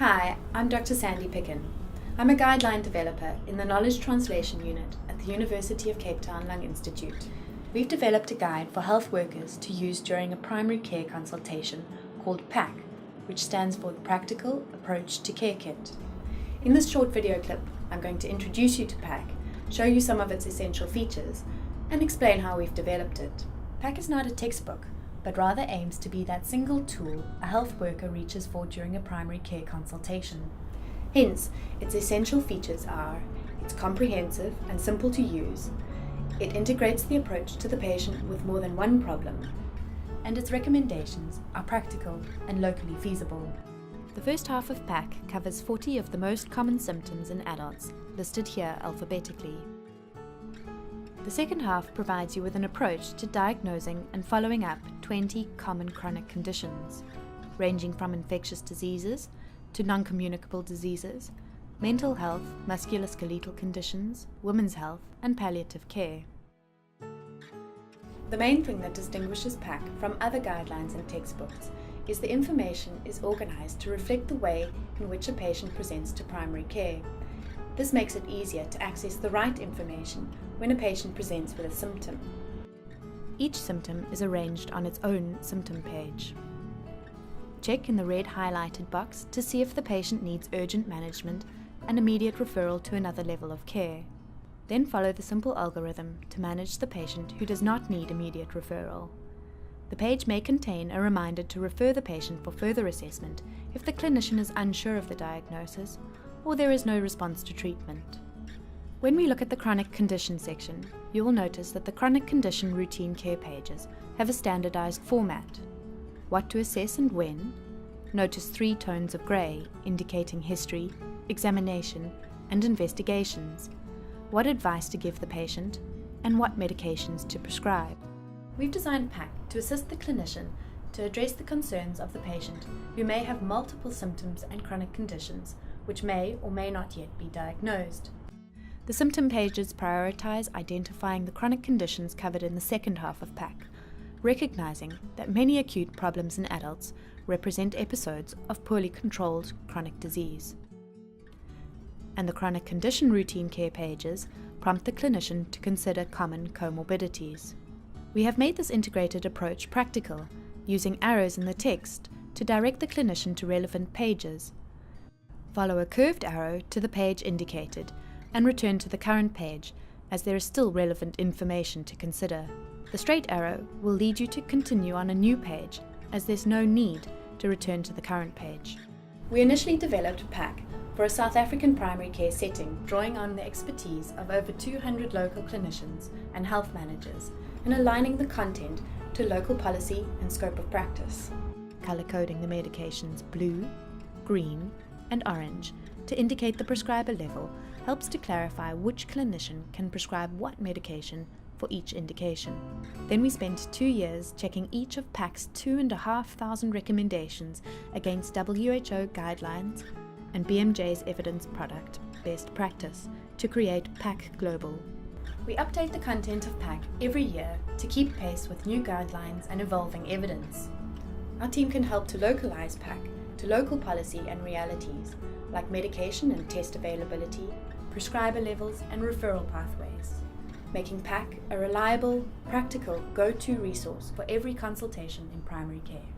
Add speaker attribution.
Speaker 1: Hi, I'm Dr. Sandy Picken. I'm a guideline developer in the Knowledge Translation Unit at the University of Cape Town Lung Institute. We've developed a guide for health workers to use during a primary care consultation called PAC, which stands for the Practical Approach to Care Kit. In this short video clip, I'm going to introduce you to PAC, show you some of its essential features, and explain how we've developed it. PAC is not a textbook, but rather aims to be that single tool a health worker reaches for during a primary care consultation. Hence, its essential features are: it's comprehensive and simple to use, it integrates the approach to the patient with more than one problem, and its recommendations are practical and locally feasible. The first half of PAC covers 40 of the most common symptoms in adults, listed here alphabetically. The second half provides you with an approach to diagnosing and following up 20 common chronic conditions, ranging from infectious diseases to non-communicable diseases, mental health, musculoskeletal conditions, women's health, and palliative care. The main thing that distinguishes PAC from other guidelines and textbooks is the information is organized to reflect the way in which a patient presents to primary care. This makes it easier to access the right information when a patient presents with a symptom. Each symptom is arranged on its own symptom page. Check in the red highlighted box to see if the patient needs urgent management and immediate referral to another level of care. Then follow the simple algorithm to manage the patient who does not need immediate referral. The page may contain a reminder to refer the patient for further assessment if the clinician is unsure of the diagnosis or there is no response to treatment. When we look at the chronic condition section, you will notice that the chronic condition routine care pages have a standardized format. What to assess and when. Notice 3 tones of grey indicating history, examination, and investigations. What advice to give the patient, and what medications to prescribe. We've designed PAC to assist the clinician to address the concerns of the patient who may have multiple symptoms and chronic conditions which may or may not yet be diagnosed. The symptom pages prioritize identifying the chronic conditions covered in the second half of PAC, recognizing that many acute problems in adults represent episodes of poorly controlled chronic disease. And the chronic condition routine care pages prompt the clinician to consider common comorbidities. We have made this integrated approach practical, using arrows in the text to direct the clinician to relevant pages. Follow a curved arrow to the page indicated and return to the current page, as there is still relevant information to consider. The straight arrow will lead you to continue on a new page, as there's no need to return to the current page. We initially developed PAC for a South African primary care setting, drawing on the expertise of over 200 local clinicians and health managers, and aligning the content to local policy and scope of practice. Color coding the medications blue, green, and orange to indicate the prescriber level helps to clarify which clinician can prescribe what medication for each indication. Then we spent 2 years checking each of PAC's 2,500 recommendations against WHO guidelines and BMJ's evidence product best practice to create PAC Global. We update the content of PAC every year to keep pace with new guidelines and evolving evidence. Our team can help to localize PAC to local policy and realities, like medication and test availability, prescriber levels, and referral pathways, making PAC a reliable, practical, go-to resource for every consultation in primary care.